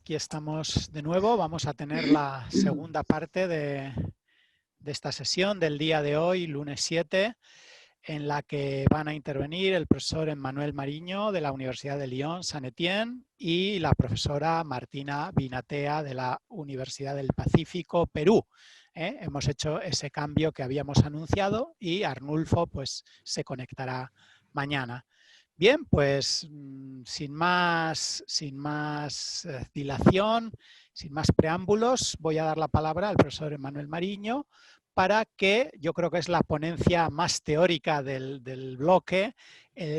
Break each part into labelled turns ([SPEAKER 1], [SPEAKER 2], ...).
[SPEAKER 1] aquí estamos de nuevo. Vamos a tener la segunda parte de esta sesión del día de hoy, lunes 7, en la que van a intervenir el profesor Emmanuel Mariño de la Universidad de Lyon, Saint-Étienne, y la profesora Martina Binatea de la Universidad del Pacífico, Perú. Hemos hecho ese cambio que habíamos anunciado y Arnulfo pues, se conectará mañana. Bien, pues sin más dilación, sin más preámbulos, voy a dar la palabra al profesor Emmanuel Mariño para que, yo creo que es la ponencia más teórica del bloque,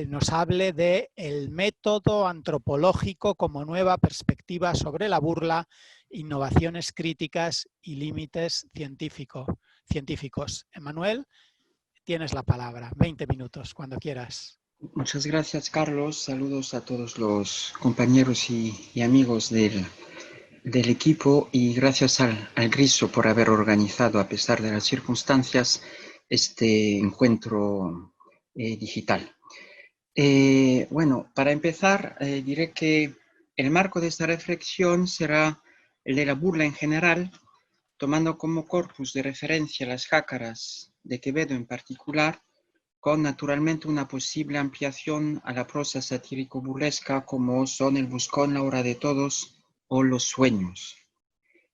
[SPEAKER 1] nos hable del método antropológico como nueva perspectiva sobre la burla, innovaciones críticas y límites científicos. Emmanuel, tienes la palabra, 20 minutos, cuando quieras.
[SPEAKER 2] Muchas gracias, Carlos. Saludos a todos los compañeros y amigos del equipo y gracias al GRISO por haber organizado, a pesar de las circunstancias, este encuentro digital. Bueno, para empezar, diré que el marco de esta reflexión será el de la burla en general, tomando como corpus de referencia las jácaras de Quevedo en particular, con naturalmente una posible ampliación a la prosa satírico-burlesca como son El Buscón, La Hora de Todos o Los Sueños.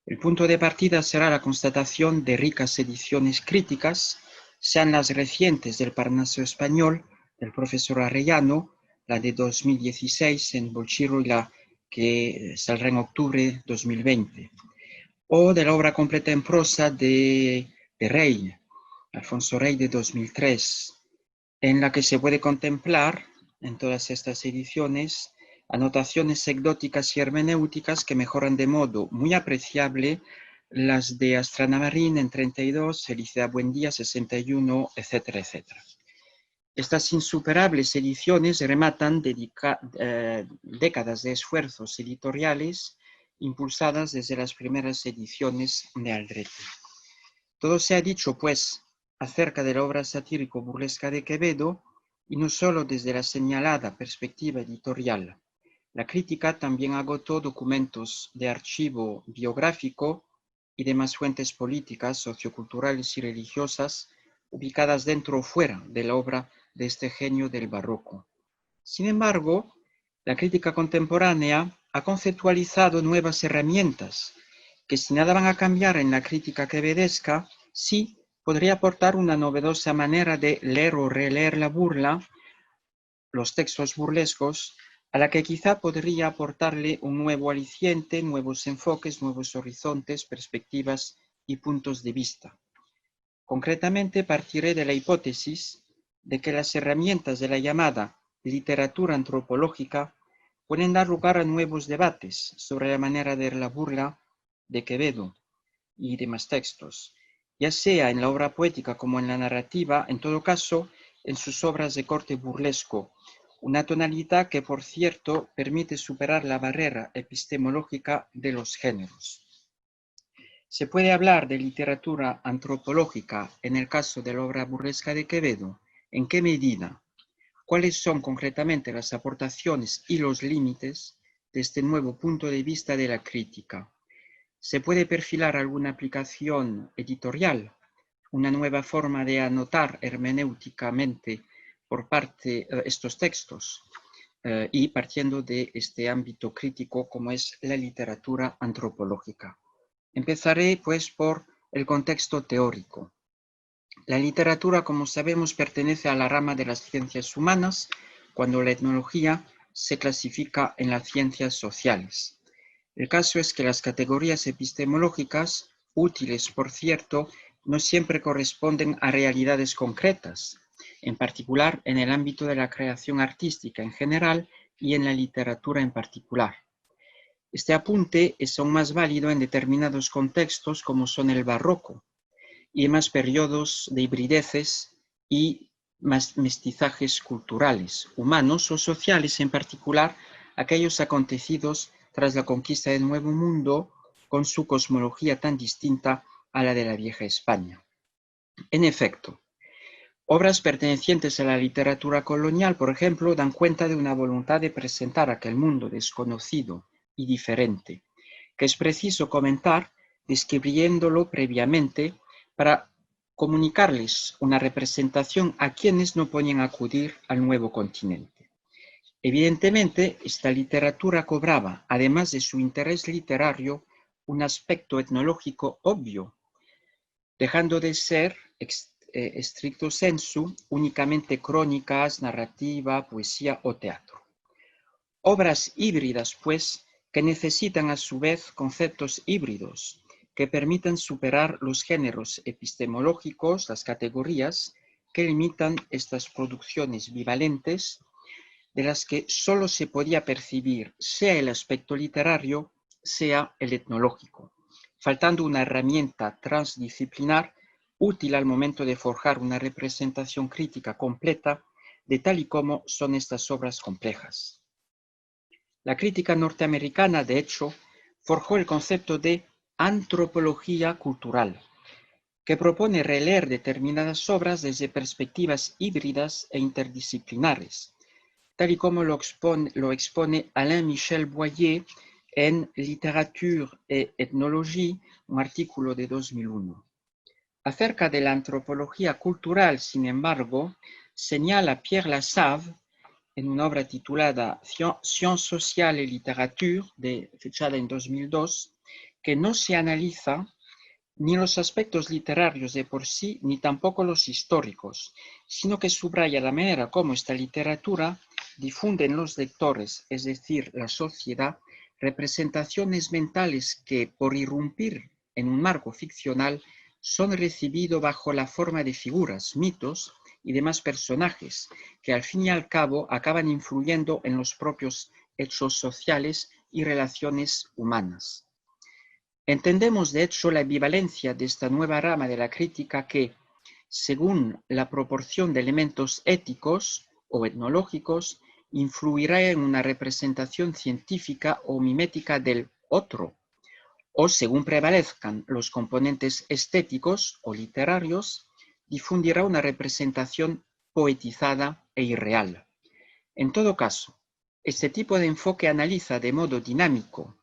[SPEAKER 2] El punto de partida será la constatación de ricas ediciones críticas, sean las recientes del Parnaso Español, del profesor Arellano, la de 2016 en Bolchiro y la que saldrá en octubre de 2020, o de la obra completa en prosa de Rey, Alfonso Rey de 2003, en la que se puede contemplar, en todas estas ediciones, anotaciones anecdóticas y hermenéuticas que mejoran de modo muy apreciable las de Astrana Marín en 32, Felicidad Buendía 61, etcétera, etcétera. Estas insuperables ediciones rematan décadas de esfuerzos editoriales impulsadas desde las primeras ediciones de Aldrete. Todo se ha dicho, pues, acerca de la obra satírico-burlesca de Quevedo, y no solo desde la señalada perspectiva editorial. La crítica también agotó documentos de archivo biográfico y demás fuentes políticas, socioculturales y religiosas ubicadas dentro o fuera de la obra de este genio del barroco. Sin embargo, la crítica contemporánea ha conceptualizado nuevas herramientas que, si nada van a cambiar en la crítica quevedesca, sí podría aportar una novedosa manera de leer o releer la burla, los textos burlescos, a la que quizá podría aportarle un nuevo aliciente, nuevos enfoques, nuevos horizontes, perspectivas y puntos de vista. Concretamente, partiré de la hipótesis de que las herramientas de la llamada literatura antropológica pueden dar lugar a nuevos debates sobre la manera de la burla de Quevedo y demás textos, ya sea en la obra poética como en la narrativa, en todo caso, en sus obras de corte burlesco, una tonalidad que, por cierto, permite superar la barrera epistemológica de los géneros. ¿Se puede hablar de literatura antropológica en el caso de la obra burlesca de Quevedo? ¿En qué medida? ¿Cuáles son concretamente las aportaciones y los límites de este nuevo punto de vista de la crítica? ¿Se puede perfilar alguna aplicación editorial, una nueva forma de anotar hermenéuticamente por parte de estos textos y partiendo de este ámbito crítico como es la literatura antropológica? Empezaré pues por el contexto teórico. La literatura, como sabemos, pertenece a la rama de las ciencias humanas, cuando la etnología se clasifica en las ciencias sociales. El caso es que las categorías epistemológicas, útiles por cierto, no siempre corresponden a realidades concretas, en particular en el ámbito de la creación artística en general y en la literatura en particular. Este apunte es aún más válido en determinados contextos como son el barroco y en más periodos de hibrideces y más mestizajes culturales, humanos o sociales, en particular aquellos acontecidos tras la conquista del Nuevo Mundo con su cosmología tan distinta a la de la vieja España. En efecto, obras pertenecientes a la literatura colonial, por ejemplo, dan cuenta de una voluntad de presentar aquel mundo desconocido y diferente, que es preciso comentar describiéndolo previamente para comunicarles una representación a quienes no podían acudir al nuevo continente. Evidentemente, esta literatura cobraba, además de su interés literario, un aspecto etnológico obvio, dejando de ser stricto sensu únicamente crónicas, narrativa, poesía o teatro. Obras híbridas, pues, que necesitan a su vez conceptos híbridos, que permitan superar los géneros epistemológicos, las categorías que limitan estas producciones bivalentes, de las que solo se podía percibir sea el aspecto literario, sea el etnológico, faltando una herramienta transdisciplinar útil al momento de forjar una representación crítica completa de tal y como son estas obras complejas. La crítica norteamericana, de hecho, forjó el concepto de antropología cultural, que propone releer determinadas obras desde perspectivas híbridas e interdisciplinares, tal y como lo expone Alain-Michel Boyer en Literature et Ethnologie, un artículo de 2001. Acerca de la antropología cultural, sin embargo, señala Pierre Lassave, en una obra titulada Sciences sociales et littérature, fechada en 2002, que no se analiza ni los aspectos literarios de por sí, ni tampoco los históricos, sino que subraya la manera como esta literatura difunde en los lectores, es decir, la sociedad, representaciones mentales que, por irrumpir en un marco ficcional, son recibidos bajo la forma de figuras, mitos y demás personajes, que al fin y al cabo acaban influyendo en los propios hechos sociales y relaciones humanas. Entendemos, de hecho, la ambivalencia de esta nueva rama de la crítica que, según la proporción de elementos éticos o etnológicos, influirá en una representación científica o mimética del otro, o según prevalezcan los componentes estéticos o literarios, difundirá una representación poetizada e irreal. En todo caso, este tipo de enfoque analiza de modo dinámico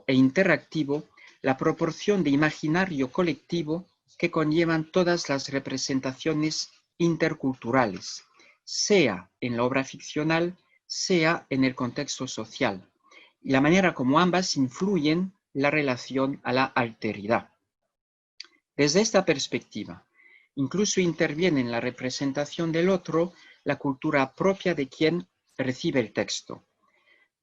[SPEAKER 2] e interactivo la proporción de imaginario colectivo que conllevan todas las representaciones interculturales, sea en la obra ficcional, sea en el contexto social, y la manera como ambas influyen la relación a la alteridad. Desde esta perspectiva, incluso interviene en la representación del otro la cultura propia de quien recibe el texto.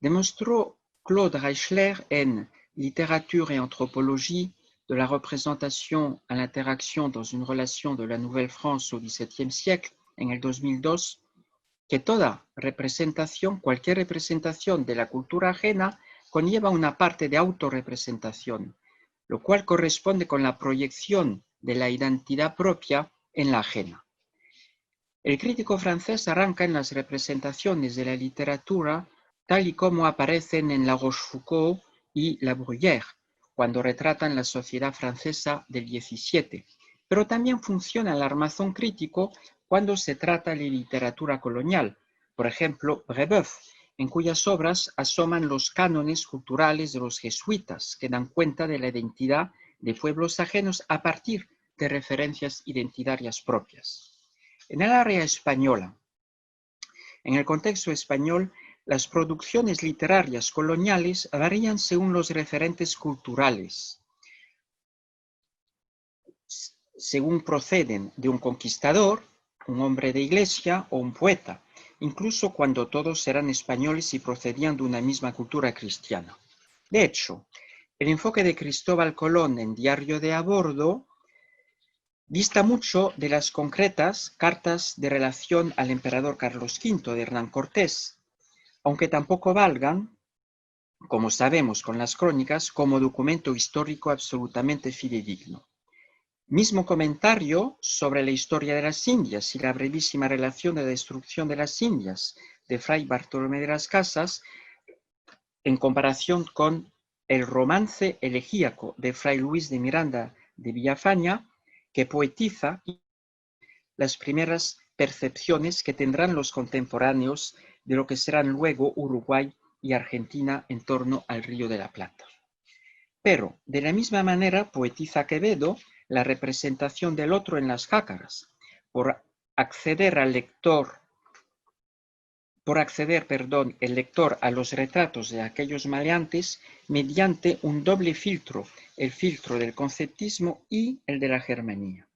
[SPEAKER 2] Demostró Claude Reichler en Littérature et anthropologie de la représentation à l'interaction dans une relation de la Nouvelle-France au XVIIe siècle, en el 2002, que toda representación, cualquier representación de la cultura ajena, conlleva una parte de autorrepresentación, lo cual corresponde con la proyección de la identidad propia en la ajena. El crítico francés arranca en las representaciones de la literatura tal y como aparecen en La Rochefoucauld y La Bruyère, cuando retratan la sociedad francesa del XVII, pero también funciona el armazón crítico cuando se trata de literatura colonial, por ejemplo, Brebeuf, en cuyas obras asoman los cánones culturales de los jesuitas, que dan cuenta de la identidad de pueblos ajenos a partir de referencias identitarias propias. En el área española, en el contexto español, las producciones literarias coloniales varían según los referentes culturales, según proceden de un conquistador, un hombre de iglesia o un poeta, incluso cuando todos eran españoles y procedían de una misma cultura cristiana. De hecho, el enfoque de Cristóbal Colón en Diario de a Bordo dista mucho de las concretas cartas de relación al emperador Carlos V de Hernán Cortés, aunque tampoco valgan, como sabemos con las crónicas, como documento histórico absolutamente fidedigno. Mismo comentario sobre la historia de las Indias y la brevísima relación de la destrucción de las Indias de Fray Bartolomé de las Casas en comparación con el romance elegíaco de Fray Luis de Miranda de Villafaña, que poetiza las primeras percepciones que tendrán los contemporáneos de lo que serán luego Uruguay y Argentina en torno al Río de la Plata. Pero, de la misma manera, poetiza Quevedo la representación del otro en las jácaras, por acceder, el lector a los retratos de aquellos maleantes mediante un doble filtro, el filtro del conceptismo y el de la germanía.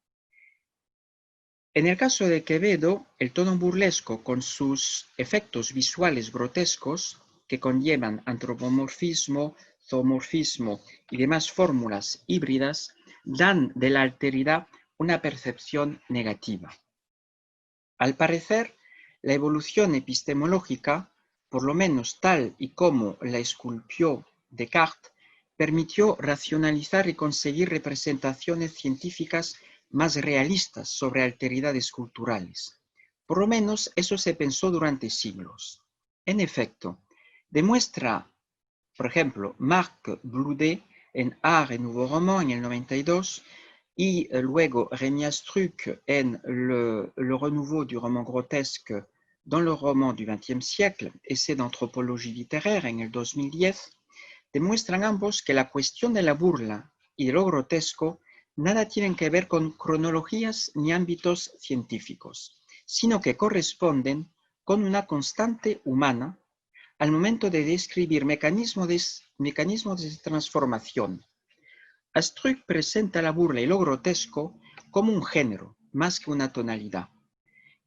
[SPEAKER 2] En el caso de Quevedo, el tono burlesco con sus efectos visuales grotescos que conllevan antropomorfismo, zoomorfismo y demás fórmulas híbridas dan de la alteridad una percepción negativa. Al parecer, la evolución epistemológica, por lo menos tal y como la esculpió Descartes, permitió racionalizar y conseguir representaciones científicas más realistas sobre alteridades culturales. Por lo menos eso se pensó durante siglos. En efecto, demuestra, por ejemplo, Marc Bloudet en Art et Nouveau Roman en el 92 y luego Rémy Astruc en le renouveau du roman grotesque dans le roman du XXe siècle, essai d'anthropologie littéraire en el 2010, demuestran ambos que la cuestión de la burla y de lo grotesco nada tienen que ver con cronologías ni ámbitos científicos, sino que corresponden con una constante humana al momento de describir mecanismos de transformación. Astruc presenta la burla y lo grotesco como un género, más que una tonalidad,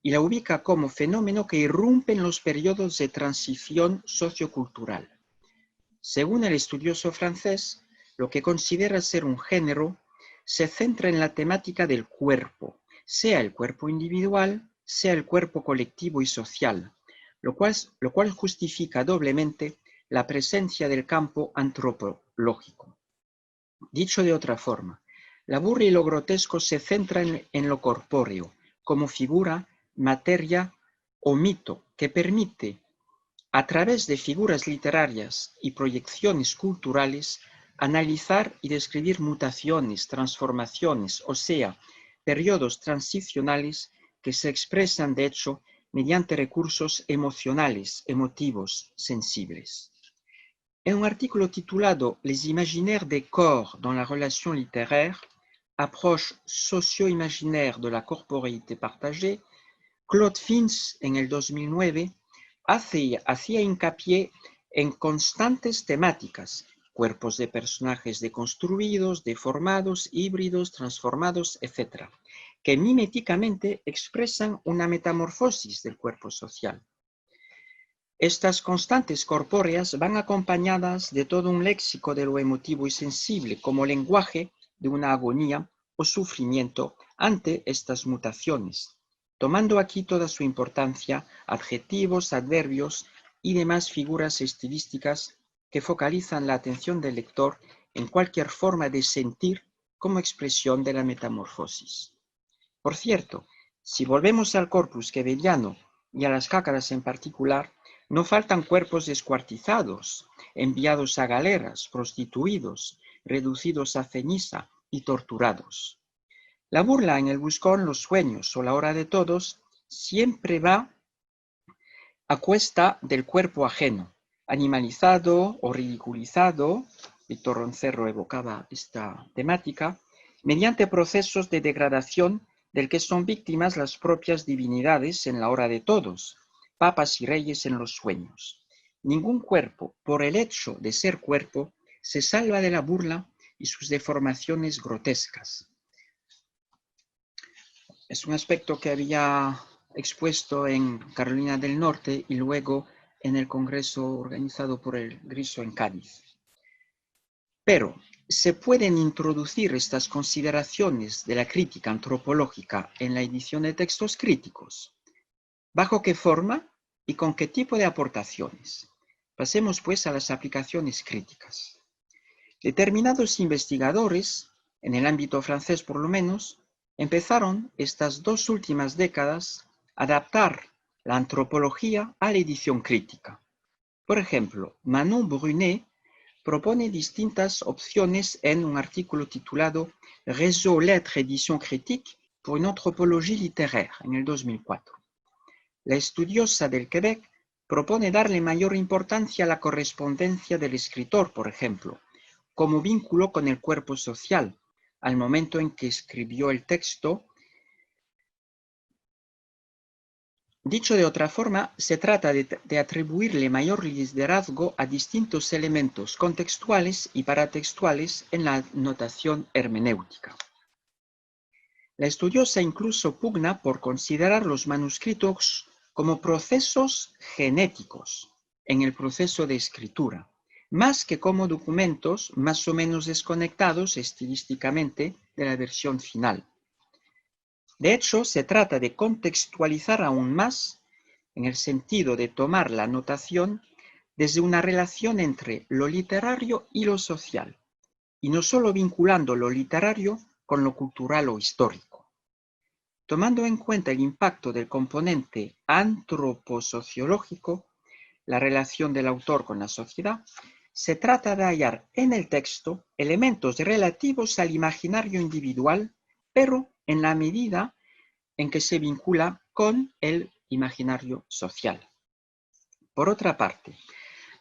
[SPEAKER 2] y la ubica como fenómeno que irrumpe en los periodos de transición sociocultural. Según el estudioso francés, lo que considera ser un género se centra en la temática del cuerpo, sea el cuerpo individual, sea el cuerpo colectivo y social, lo cual justifica doblemente la presencia del campo antropológico. Dicho de otra forma, la burla y lo grotesco se centran en lo corpóreo, como figura, materia o mito, que permite, a través de figuras literarias y proyecciones culturales, analizar y describir mutaciones, transformaciones, o sea, periodos transicionales que se expresan, de hecho, mediante recursos emocionales, emotivos, sensibles. En un artículo titulado Les imaginaires des corps dans la relation littéraire, approche socio-imaginaire de la corporeité partagée, Claude Fins, en el 2009, hacía hincapié en constantes temáticas, cuerpos de personajes deconstruidos, deformados, híbridos, transformados, etc., que miméticamente expresan una metamorfosis del cuerpo social. Estas constantes corpóreas van acompañadas de todo un léxico de lo emotivo y sensible, como lenguaje de una agonía o sufrimiento ante estas mutaciones, tomando aquí toda su importancia adjetivos, adverbios y demás figuras estilísticas que focalizan la atención del lector en cualquier forma de sentir como expresión de la metamorfosis. Por cierto, si volvemos al corpus quevediano y a las jácaras en particular, no faltan cuerpos descuartizados, enviados a galeras, prostituidos, reducidos a ceniza y torturados. La burla en el buscón, los sueños o la hora de todos siempre va a cuesta del cuerpo ajeno, animalizado o ridiculizado, Víctor Roncerro evocaba esta temática, mediante procesos de degradación del que son víctimas las propias divinidades en la hora de todos, papas y reyes en los sueños. Ningún cuerpo, por el hecho de ser cuerpo, se salva de la burla y sus deformaciones grotescas. Es un aspecto que había expuesto en Carolina del Norte y luego en el congreso organizado por el Griso en Cádiz. Pero se pueden introducir estas consideraciones de la crítica antropológica en la edición de textos críticos. ¿Bajo qué forma y con qué tipo de aportaciones? Pasemos pues a las aplicaciones críticas. Determinados investigadores, en el ámbito francés por lo menos, empezaron estas 2 últimas décadas a adaptar la antropología a la edición crítica. Por ejemplo, Manon Brunet propone distintas opciones en un artículo titulado Réseau Lettres Édition Critique pour une anthropologie littéraire en el 2004. La estudiosa del Quebec propone darle mayor importancia a la correspondencia del escritor, por ejemplo, como vínculo con el cuerpo social, al momento en que escribió el texto. Dicho de otra forma, se trata de atribuirle mayor liderazgo a distintos elementos contextuales y paratextuales en la notación hermenéutica. La estudiosa incluso pugna por considerar los manuscritos como procesos genéticos en el proceso de escritura, más que como documentos más o menos desconectados estilísticamente de la versión final. De hecho, se trata de contextualizar aún más en el sentido de tomar la notación desde una relación entre lo literario y lo social, y no solo vinculando lo literario con lo cultural o histórico. Tomando en cuenta el impacto del componente antroposociológico, la relación del autor con la sociedad, se trata de hallar en el texto elementos relativos al imaginario individual, pero en la medida en que se vincula con el imaginario social. Por otra parte,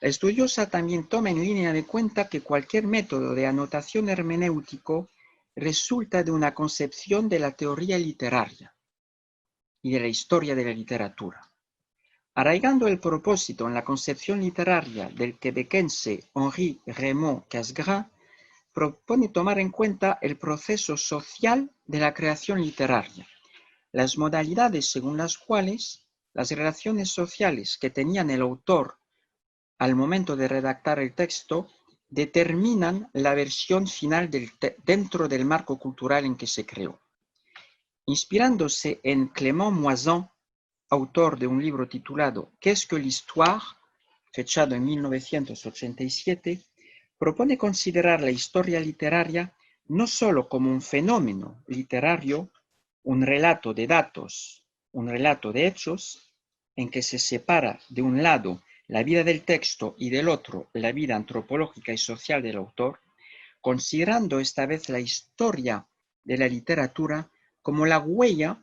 [SPEAKER 2] la estudiosa también toma en línea de cuenta que cualquier método de anotación hermenéutico resulta de una concepción de la teoría literaria y de la historia de la literatura. Arraigando el propósito en la concepción literaria del quebequense Henri Raymond Casgrain, propone tomar en cuenta el proceso social de la creación literaria, las modalidades según las cuales las relaciones sociales que tenían el autor al momento de redactar el texto determinan la versión final dentro del marco cultural en que se creó. Inspirándose en Clément Moizan, autor de un libro titulado Qu'est-ce que l'histoire?, fechado en 1987, propone considerar la historia literaria no solo como un fenómeno literario, un relato de datos, un relato de hechos, en que se separa de un lado la vida del texto y del otro la vida antropológica y social del autor, considerando esta vez la historia de la literatura como la huella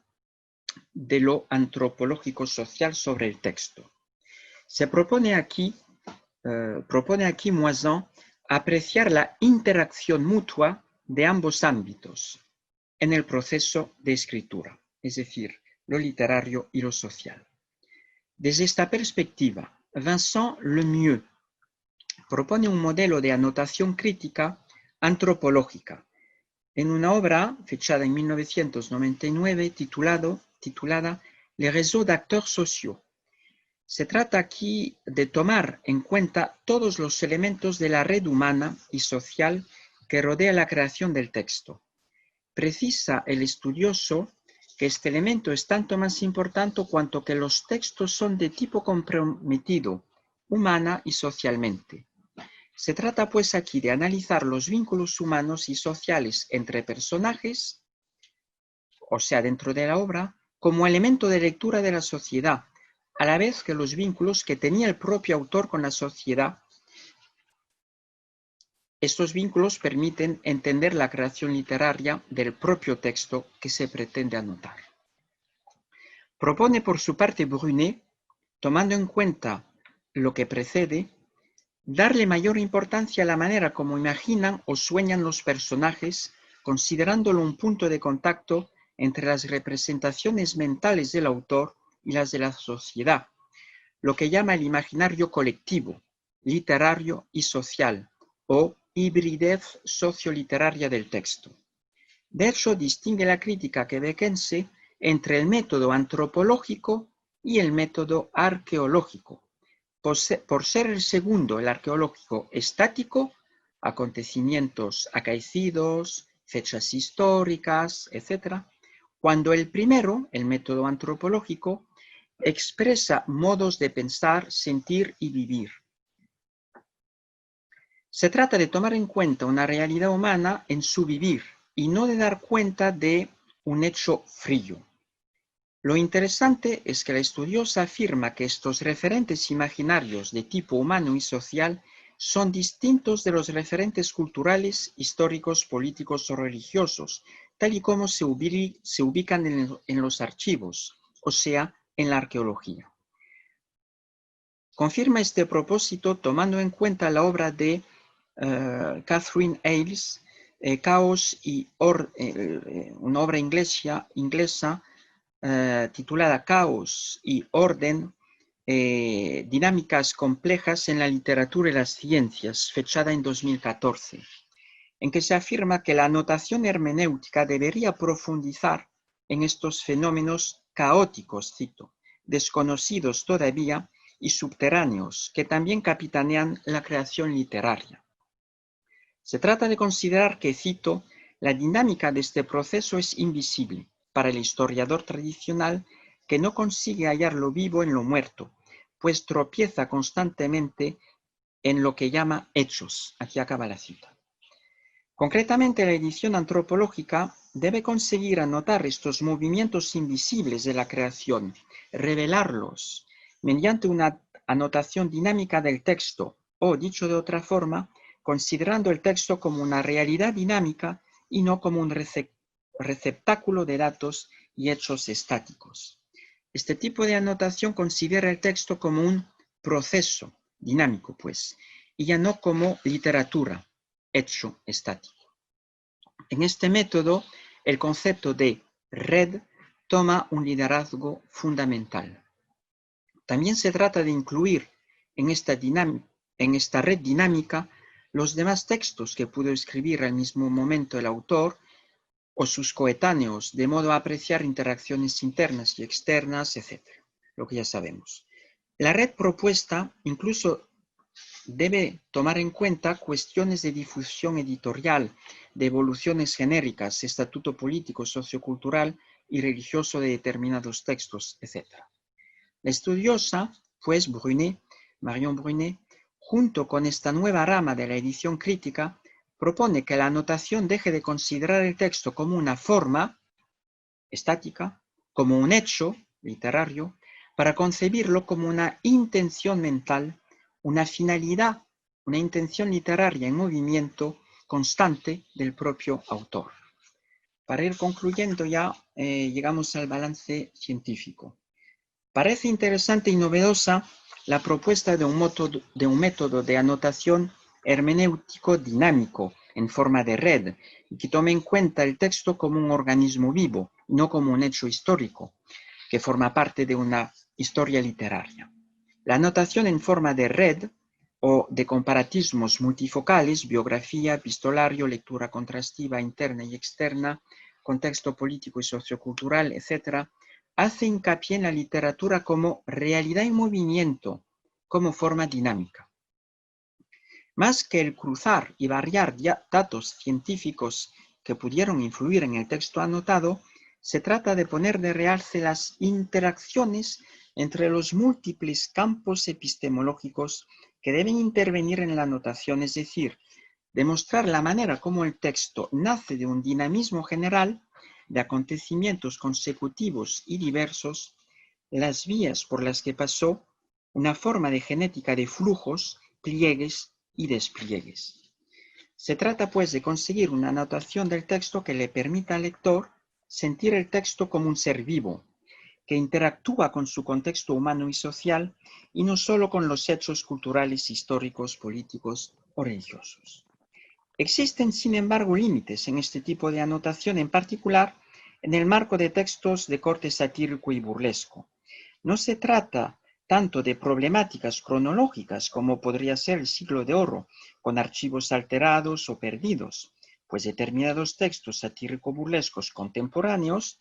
[SPEAKER 2] de lo antropológico social sobre el texto. Se propone aquí Moizan apreciar la interacción mutua de ambos ámbitos en el proceso de escritura, es decir, lo literario y lo social. Desde esta perspectiva, Vincent Lemieux propone un modelo de anotación crítica antropológica en una obra fechada en 1999 titulada Les réseaux d'acteurs sociaux. Se trata aquí de tomar en cuenta todos los elementos de la red humana y social que rodea la creación del texto. Precisa el estudioso que este elemento es tanto más importante cuanto que los textos son de tipo comprometido, humana y socialmente. Se trata pues aquí de analizar los vínculos humanos y sociales entre personajes, o sea, dentro de la obra, como elemento de lectura de la sociedad, a la vez que los vínculos que tenía el propio autor con la sociedad. Estos vínculos permiten entender la creación literaria del propio texto que se pretende anotar. Propone por su parte Brunet, tomando en cuenta lo que precede, darle mayor importancia a la manera como imaginan o sueñan los personajes, considerándolo un punto de contacto entre las representaciones mentales del autor y las de la sociedad, lo que llama el imaginario colectivo, literario y social, o hibridez socioliteraria del texto. De hecho, distingue la crítica quebequense entre el método antropológico y el método arqueológico. Por ser el segundo, el arqueológico, estático, acontecimientos acaecidos, fechas históricas, etc., cuando el primero, el método antropológico, expresa modos de pensar, sentir y vivir. Se trata de tomar en cuenta una realidad humana en su vivir y no de dar cuenta de un hecho frío. Lo interesante es que la estudiosa afirma que estos referentes imaginarios de tipo humano y social son distintos de los referentes culturales, históricos, políticos o religiosos, tal y como se ubican en los archivos, o sea, en la arqueología. Confirma este propósito tomando en cuenta la obra de Catherine Ailes, Caos y una obra inglesa titulada Caos y Orden, dinámicas complejas en la literatura y las ciencias, fechada en 2014, en que se afirma que la notación hermenéutica debería profundizar en estos fenómenos caóticos, cito, desconocidos todavía y subterráneos, que también capitanean la creación literaria. Se trata de considerar que, cito, la dinámica de este proceso es invisible para el historiador tradicional que no consigue hallar lo vivo en lo muerto, pues tropieza constantemente en lo que llama hechos. Aquí acaba la cita. Concretamente, la edición antropológica debe conseguir anotar estos movimientos invisibles de la creación, revelarlos mediante una anotación dinámica del texto, o, dicho de otra forma, considerando el texto como una realidad dinámica y no como un receptáculo de datos y hechos estáticos. Este tipo de anotación considera el texto como un proceso dinámico, pues, y ya no como literatura, hecho estático. En este método, el concepto de red toma un liderazgo fundamental. También se trata de incluir en esta red dinámica los demás textos que pudo escribir al mismo momento el autor o sus coetáneos, de modo a apreciar interacciones internas y externas, etc. Lo que ya sabemos. La red propuesta incluso debe tomar en cuenta cuestiones de difusión editorial, de evoluciones genéricas, estatuto político, sociocultural y religioso de determinados textos, etc. La estudiosa, pues, Marion Brunet, junto con esta nueva rama de la edición crítica, propone que la anotación deje de considerar el texto como una forma estática, como un hecho literario, para concebirlo como una intención mental, una finalidad, una intención literaria en movimiento constante del propio autor. Para ir concluyendo ya, llegamos al balance científico. Parece interesante y novedosa la propuesta de un método de anotación hermenéutico dinámico en forma de red y que tome en cuenta el texto como un organismo vivo, no como un hecho histórico, que forma parte de una historia literaria. La anotación en forma de red o de comparatismos multifocales, biografía, epistolario, lectura contrastiva interna y externa, contexto político y sociocultural, etc., hace hincapié en la literatura como realidad en movimiento, como forma dinámica. Más que el cruzar y variar datos científicos que pudieron influir en el texto anotado, se trata de poner de realce las interacciones entre los múltiples campos epistemológicos que deben intervenir en la anotación, es decir, demostrar la manera como el texto nace de un dinamismo general de acontecimientos consecutivos y diversos, las vías por las que pasó, una forma de genética de flujos, pliegues y despliegues. Se trata, pues, de conseguir una anotación del texto que le permita al lector sentir el texto como un ser vivo, que interactúa con su contexto humano y social y no solo con los hechos culturales, históricos, políticos o religiosos. Existen, sin embargo, límites en este tipo de anotación, en particular en el marco de textos de corte satírico y burlesco. No se trata tanto de problemáticas cronológicas como podría ser el Siglo de Oro, con archivos alterados o perdidos, pues determinados textos satírico-burlescos contemporáneos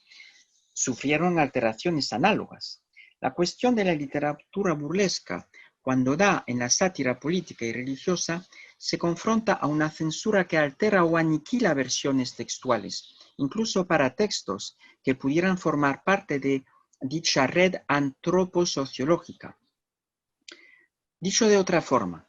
[SPEAKER 2] sufrieron alteraciones análogas. La cuestión de la literatura burlesca, cuando da en la sátira política y religiosa, se confronta a una censura que altera o aniquila versiones textuales, incluso para textos que pudieran formar parte de dicha red antroposociológica. Dicho de otra forma,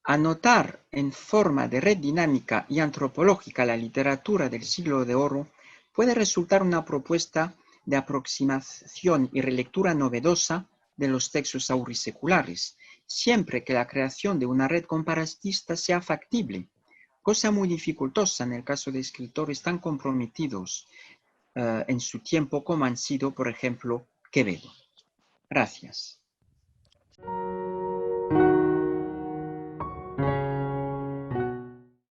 [SPEAKER 2] anotar en forma de red dinámica y antropológica la literatura del Siglo de Oro puede resultar una propuesta de aproximación y relectura novedosa de los textos auriseculares, siempre que la creación de una red comparatista sea factible, cosa muy dificultosa en el caso de escritores tan comprometidos en su tiempo como han sido, por ejemplo, Quevedo. Gracias.